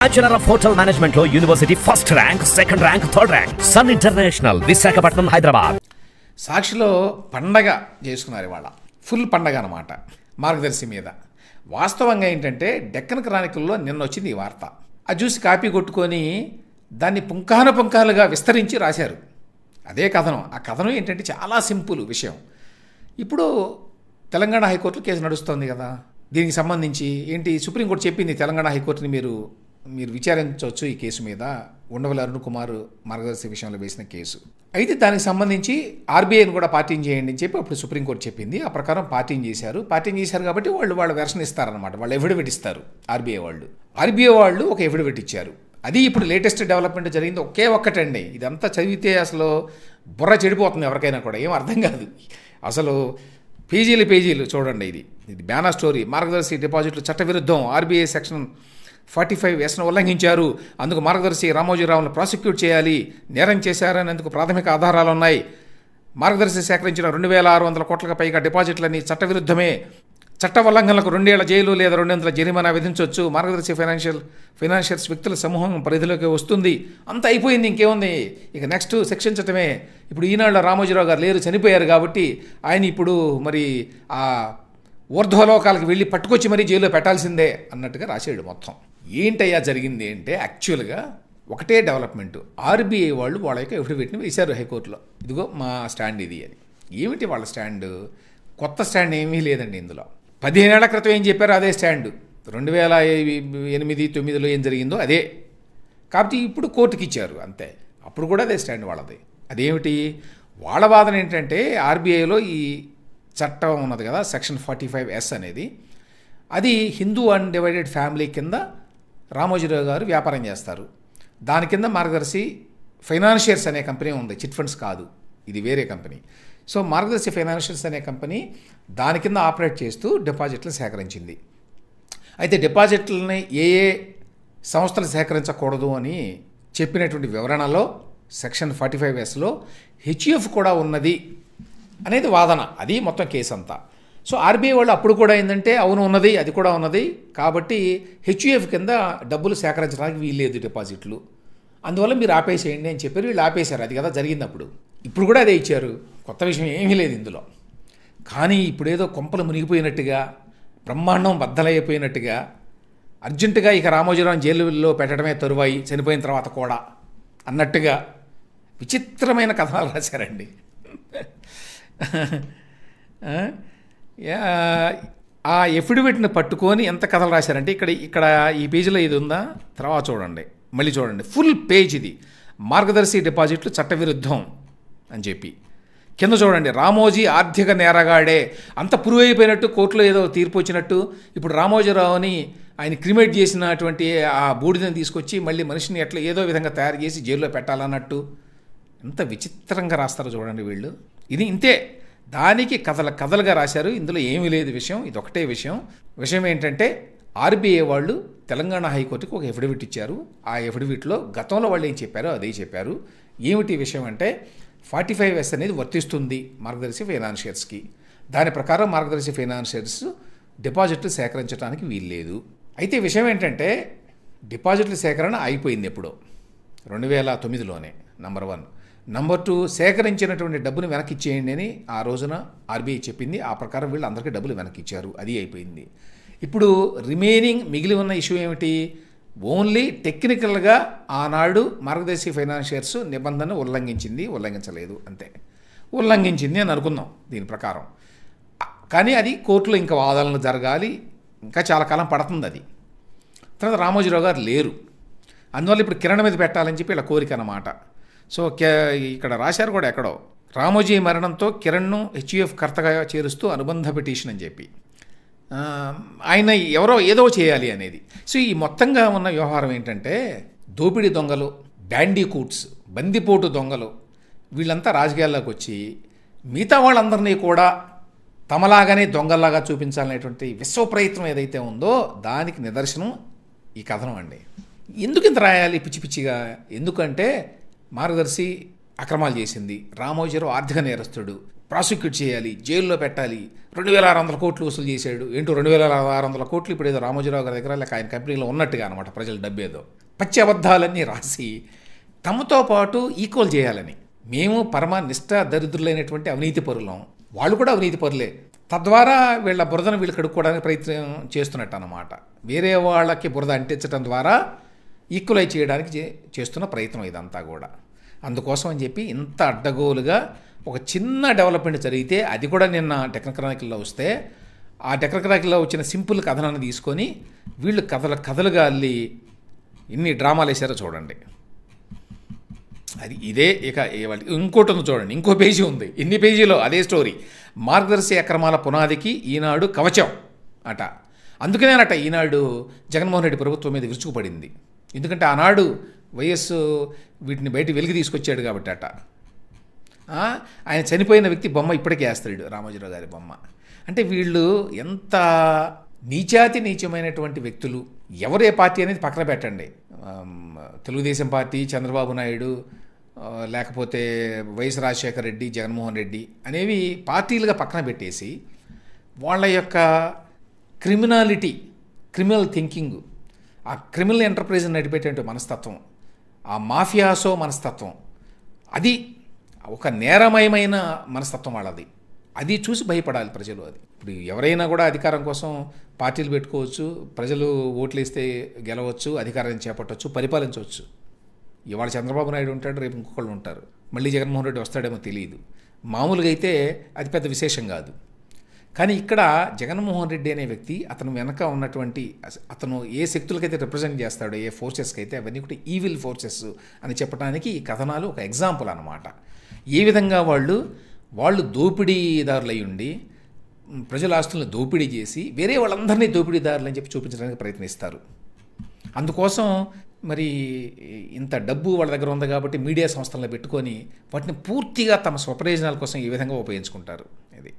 Bachelor of hotel management లో university first rank, second rank, third rank. Sun International, Visakhapatnam, Hyderabad. సాక్షిలో పండగ చేసుకున్నారు ఇవాళ. ఫుల్ పండగ అన్నమాట మార్గదర్శి మీద. వాస్తవంగా ఏంటంటే డెక్కన్ క్రానికల్లో నిన్న వచ్చింది ఈ వార్త. అది చూసి కాపీ కొట్టుకొని దాన్ని పుంఖానుపుంఖాలుగా విస్తరించి రాశారు. అదే కథనం. ఆ కథనం ఏంటంటే చాలా సింపుల్ విషయం. ఇప్పుడు తెలంగాణ హైకోర్టులో కేసు నడుస్తోంది కదా, దీనికి సంబంధించి ఏంటి సుప్రీంకోర్టు చెప్పింది తెలంగాణ హైకోర్టుని మీరు విచారించవచ్చు ఈ కేసు మీద, ఉండవల్లి అరుణ్ కుమార్ మార్గదర్శి విషయంలో వేసిన కేసు. అయితే దానికి సంబంధించి ఆర్బీఐని కూడా పార్టీని చేయండి అని చెప్పి అప్పుడు సుప్రీంకోర్టు చెప్పింది. ఆ ప్రకారం పార్టీని చేశారు కాబట్టి వాళ్ళ వెర్షన్ ఇస్తారనమాట, వాళ్ళు ఎఫిడవిట్ ఇస్తారు. ఆర్బీఐ వాళ్ళు ఒక ఎఫిడవిట్ ఇచ్చారు. అది ఇప్పుడు లేటెస్ట్ డెవలప్మెంట్ జరిగింది. ఒక్కటండి, ఇదంతా చదివితే అసలు బుర్ర చెడిపోతుంది ఎవరికైనా కూడా, ఏం అర్థం కాదు అసలు. పేజీలు చూడండి. ఇది బ్యానా స్టోరీ. మార్గదర్శి డిపాజిట్లు చట్టవిరుద్ధం, ఆర్బీఐ సెక్షన్ 45(s) ఉల్లంఘించారు, అందుకు మార్గదర్శి రామోజీరావును ప్రాసిక్యూట్ చేయాలి, నేరం చేశారనేందుకు ప్రాథమిక ఆధారాలు ఉన్నాయి, మార్గదర్శి సేకరించిన 2600 కోట్లకు పైగా డిపాజిట్లని చట్టవిరుద్ధమే, చట్ట ఉల్లంఘనలకు 2 ఏళ్ల జైలు లేదా 200 జరిమానా విధించవచ్చు, మార్గదర్శి ఫైనాన్షియల్స్ వ్యక్తుల సమూహం పరిధిలోకి వస్తుంది. అంత అయిపోయింది, ఇంకేముంది, ఇక నెక్స్ట్ శిక్షించటమే. ఇప్పుడు ఈనాడులో రామోజీరావు గారు లేరు, చనిపోయారు కాబట్టి ఆయన ఇప్పుడు మరి ఆ ఊర్ధ్వలోకాలకు వెళ్ళి పట్టుకొచ్చి మరీ జైల్లో పెట్టాల్సిందే అన్నట్టుగా రాశాడు మొత్తం. ఏంటయ్యా జరిగింది అంటే యాక్చువల్గా ఒకటే డెవలప్మెంట్. ఆర్బీఐ వాళ్ళు వాళ్ళ యొక్క ఎఫిడవిట్ని వేశారు హైకోర్టులో, ఇదిగో మా స్టాండ్ ఇది అని. ఏమిటి వాళ్ళ స్టాండ్? కొత్త స్టాండ్ ఏమీ లేదండి ఇందులో. 15 ఏళ్ల క్రితం ఏం చెప్పారో అదే స్టాండ్. 2008-9లో ఏం జరిగిందో అదే. కాబట్టి ఇప్పుడు కోర్టుకి ఇచ్చారు అంతే. అప్పుడు కూడా అదే స్టాండ్ వాళ్ళది. అదేమిటి వాళ్ళ వాదన ఏంటంటే, ఆర్బీఐలో ఈ చట్టం ఉన్నది కదా, సెక్షన్ 45(s) అనేది, అది హిందూ అన్డివైడెడ్ ఫ్యామిలీ కింద రామోజీరావు గారు వ్యాపారం చేస్తారు. దాని కింద మార్గదర్శి ఫైనాన్షియర్స్ అనే కంపెనీ ఉంది, చిట్ ఫండ్స్ కాదు, ఇది వేరే కంపెనీ. సో మార్గదర్శి ఫైనాన్షియర్స్ అనే కంపెనీ దాని కింద ఆపరేట్ చేస్తూ డిపాజిట్లు సేకరించింది. అయితే డిపాజిట్లని ఏ సంస్థలు సేకరించకూడదు అని చెప్పినటువంటి వివరణలో సెక్షన్ 45(s)లో హెచ్యుఎఫ్ కూడా ఉన్నది అనేది వాదన. అది మొత్తం కేసు అంతా. సో ఆర్బీఐ వాళ్ళు అప్పుడు కూడా ఏంటంటే అవును ఉన్నది, అది కూడా ఉన్నది, కాబట్టి హెచ్యుఎఫ్ కింద డబ్బులు సేకరించడానికి వీల్లేదు డిపాజిట్లు, అందువల్ల మీరు ఆపేసేయండి అని చెప్పారు. వీళ్ళు ఆపేశారు. అది కదా జరిగింది అప్పుడు. ఇప్పుడు కూడా అదే ఇచ్చారు. కొత్త విషయం ఏమీ లేదు ఇందులో. కానీ ఇప్పుడేదో కొంపలు మునిగిపోయినట్టుగా, బ్రహ్మాండం బద్దలైపోయినట్టుగా, అర్జెంటుగా ఇక రామోజీరావు జైలులో పెట్టడమే తరువాయి, చనిపోయిన తర్వాత కూడా అన్నట్టుగా విచిత్రమైన కథనాలు రాశారండి. ఆ ఎఫిడవిట్ని పట్టుకొని ఎంత కథలు రాశారంటే, ఇక్కడ ఈ పేజీలో ఇది ఉందా, తర్వాత చూడండి, మళ్ళీ చూడండి, ఫుల్ పేజ్ ఇది. మార్గదర్శి డిపాజిట్లు చట్టవిరుద్ధం అని చెప్పి కింద చూడండి, రామోజీ ఆర్థిక నేరగాడే, అంత ప్రూవ్ అయిపోయినట్టు, కోర్టులో ఏదో తీర్పు వచ్చినట్టు, ఇప్పుడు రామోజీరావుని ఆయన క్రిమినేట్ చేసినటువంటి ఆ బూడిదని తీసుకొచ్చి మళ్ళీ మనిషిని ఎట్లా ఏదో విధంగా తయారు చేసి జైల్లో పెట్టాలన్నట్టు ఎంత విచిత్రంగా రాస్తారో చూడండి వీళ్ళు. ఇది ఇంతే, దానికి కథలుగా రాశారు. ఇందులో ఏమీ లేదు విషయం, ఇది ఒకటే విషయం. విషయం ఏంటంటే ఆర్బీఐ వాళ్ళు తెలంగాణ హైకోర్టుకి ఒక ఎఫిడవిట్ ఇచ్చారు. ఆ ఎఫిడవిట్లో గతంలో వాళ్ళు ఏం చెప్పారో అదే చెప్పారు. ఏమిటి విషయం అంటే 45(s) అనేది వర్తిస్తుంది మార్గదర్శి ఫైనాన్షియర్స్కి. దాని ప్రకారం మార్గదర్శి ఫైనాన్షియర్స్ డిపాజిట్లు సేకరించడానికి వీల్లేదు. అయితే విషయం ఏంటంటే డిపాజిట్ల సేకరణ అయిపోయింది ఎప్పుడో 2009లోనే, నంబర్ 1. నంబర్ 2, సేకరించినటువంటి డబ్బును వెనక్కి ఇచ్చేయండి అని ఆ రోజున ఆర్బీఐ చెప్పింది. ఆ ప్రకారం వీళ్ళు అందరికీ డబ్బులు వెనక్కి ఇచ్చారు. అది అయిపోయింది. ఇప్పుడు మిగిలి ఉన్న ఇష్యూ ఏమిటి? ఓన్లీ టెక్నికల్గా ఆనాడు మార్గదర్శి ఫైనాన్షియర్స్ నిబంధన ఉల్లంఘించలేదు అంతే. ఉల్లంఘించింది అని అనుకుందాం దీని ప్రకారం. కానీ అది కోర్టులో ఇంకా వాదనలు జరగాలి, ఇంకా చాలా కాలం పడుతుంది అది. తర్వాత రామోజీరావు గారు లేరు, అందువల్ల ఇప్పుడు కిరణ్ మీద పెట్టాలని చెప్పి ఇలా కోరిక అన్నమాట. సో ఇక్కడ రాశారు కూడా ఎక్కడో, రామోజీ మరణంతో కిరణ్ను హెచ్యుఎఫ్ కర్తగా చేరుస్తూ అనుబంధ పిటిషన్ అని చెప్పి ఆయన ఎవరో ఏదో చేయాలి అనేది. సో ఈ మొత్తంగా ఉన్న వ్యవహారం ఏంటంటే, దోపిడీ దొంగలు, బ్యాండీకూట్స్, బందిపోటు దొంగలు, వీళ్ళంతా రాజకీయాల్లోకి వచ్చి మిగతా వాళ్ళందరినీ కూడా తమలాగానే దొంగల్లాగా చూపించాలనేటువంటి విశ్వ ప్రయత్నం ఏదైతే ఉందో దానికి నిదర్శనం ఈ కథనం అండి. ఎందుకు ఇంత రాయాలి పిచ్చి పిచ్చిగా? ఎందుకంటే మార్గదర్శి అక్రమాలు చేసింది, రామోజీరావు ఆర్థిక నేరస్తుడు, ప్రాసిక్యూట్ చేయాలి, జైల్లో పెట్టాలి, 2600 కోట్లు వసూలు చేశాడు. ఏంటో 2600 కోట్లు ఇప్పుడు ఏదో రామోజీరావు గారి దగ్గర లేక ఆయన కంపెనీలో ఉన్నట్టుగా అనమాట. ప్రజల డబ్బేదో పచ్చి అబద్ధాలన్నీ రాసి తమతో పాటు ఈక్వల్ చేయాలని. మేము పరమ నిష్ఠ దరిద్రులైనటువంటి అవినీతి పరులం, వాళ్ళు కూడా అవినీతి పరులే. తద్వారా వీళ్ళ బురదను వీళ్ళు కడుక్కోవడానికి ప్రయత్నం చేస్తున్నట్టు అన్నమాట. వేరే వాళ్ళకి బురద అంటించడం ద్వారా ఈక్వలైజ్ చేయడానికి చేస్తున్న ప్రయత్నం ఇదంతా కూడా. అందుకోసం అని చెప్పి ఇంత అడ్డగోలుగా ఒక చిన్న డెవలప్మెంట్ జరిగితే, అది కూడా నిన్న టెక్నికల్ క్రానికల్లో వస్తే, ఆ టెక్నికల్ క్రానికల్లో వచ్చిన సింపుల్ కథనాన్ని తీసుకొని వీళ్ళు కథలుగా అల్లి ఎన్ని డ్రామాలు వేసారో చూడండి. అది ఇదే. ఇక ఇంకోటి ఉంది చూడండి, ఇంకో పేజీ ఉంది. ఎన్ని పేజీలో అదే స్టోరీ. మార్గదర్శి అక్రమాల పునాదికి ఈనాడు కవచం అట. అందుకనేనట ఈనాడు జగన్మోహన్ రెడ్డి ప్రభుత్వం మీద విరుచుకుపడింది. ఎందుకంటే ఆనాడు వైఎస్ వీటిని బయట వెలికి తీసుకొచ్చాడు కాబట్టి అట. ఆయన చనిపోయిన వ్యక్తి బొమ్మ ఇప్పటికే వేస్తాడు, రామోజీరావు గారి బొమ్మ. అంటే వీళ్ళు ఎంత నీచాతి నీచమైనటువంటి వ్యక్తులు. ఎవరే పార్టీ అనేది పక్కన పెట్టండి, తెలుగుదేశం పార్టీ, చంద్రబాబు నాయుడు, లేకపోతే వైఎస్ రాజశేఖర రెడ్డి, జగన్మోహన్ రెడ్డి అనేవి పార్టీలుగా పక్కన పెట్టేసి వాళ్ళ యొక్క క్రిమినల్ థింకింగ్, ఆ క్రిమినల్ ఎంటర్ప్రైజ్ నడిపేటువంటి మనస్తత్వం, ఆ మాఫియాసో మనస్తత్వం, అది ఒక నేరమయమైన మనస్తత్వం వాళ్ళది. అది చూసి భయపడాలి ప్రజలు. అది ఇప్పుడు ఎవరైనా కూడా అధికారం కోసం పార్టీలు పెట్టుకోవచ్చు, ప్రజలు ఓట్లు వేస్తే గెలవచ్చు, అధికారాన్ని చేపట్టవచ్చు, పరిపాలించవచ్చు. ఇవాళ చంద్రబాబు నాయుడు ఉంటాడు, రేపు ఇంకొకళ్ళు ఉంటారు, మళ్ళీ జగన్మోహన్ రెడ్డి వస్తాడేమో తెలియదు. మామూలుగా అయితే అది పెద్ద విశేషం కాదు. కానీ ఇక్కడ జగన్మోహన్ రెడ్డి అనే వ్యక్తి, అతను వెనక ఉన్నటువంటి, అతను ఏ శక్తులకైతే రిప్రజెంట్ చేస్తాడో, ఏ ఫోర్సెస్కి అయితే, అవన్నీ కూడా ఈవిల్ ఫోర్సెస్ అని చెప్పడానికి ఈ కథనాలు ఒక ఎగ్జాంపుల్ అన్నమాట. ఏ విధంగా వాళ్ళు దోపిడీదారులై ఉండి ప్రజల ఆస్తులను దోపిడీ చేసి వేరే వాళ్ళందరినీ దోపిడీదారులు అని చెప్పి చూపించడానికి ప్రయత్నిస్తారు. అందుకోసం మరి ఇంత డబ్బు వాళ్ళ దగ్గర ఉంది కాబట్టి మీడియా సంస్థలను పెట్టుకొని వాటిని పూర్తిగా తమ స్వప్రయోజనాల కోసం ఈ విధంగా ఉపయోగించుకుంటారు. ఇది